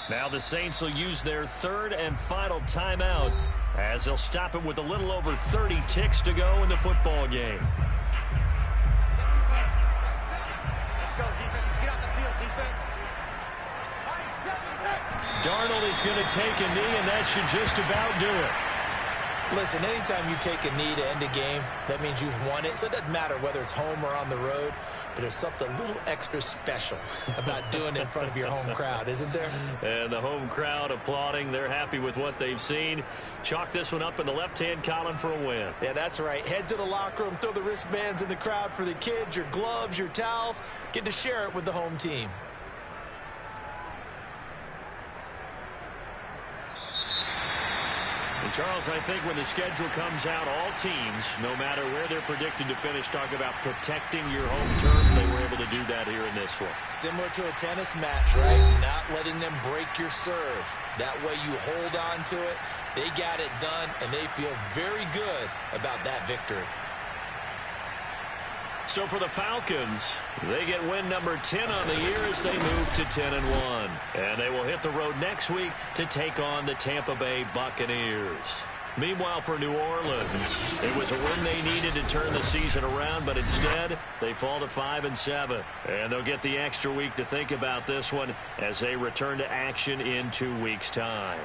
Now the Saints will use their 3rd and final timeout as they'll stop it with a little over 30 ticks to go in the football game. Let's go, defense. Let's get out the field, defense. Darnold is going to take a knee, and that should just about do it. Listen, anytime you take a knee to end a game, that means you've won it. So it doesn't matter whether it's home or on the road, but there's something a little extra special about doing it in front of your home crowd, isn't there? And the home crowd applauding. They're happy with what they've seen. Chalk this one up in the left-hand column for a win. Yeah, that's right. Head to the locker room, throw the wristbands in the crowd for the kids, your gloves, your towels. Get to share it with the home team. And Charles, I think when the schedule comes out, all teams, no matter where they're predicted to finish, talk about protecting your home turf. They were able to do that here in this one. Similar to a tennis match, right? Not letting them break your serve. That way you hold on to it. They got it done, and they feel very good about that victory. So for the Falcons, they get win number 10 on the year as they move to 10-1. And they will hit the road next week to take on the Tampa Bay Buccaneers. Meanwhile, for New Orleans, it was a win they needed to turn the season around, but instead they fall to 5-7. And they'll get the extra week to think about this one as they return to action in 2 weeks' time.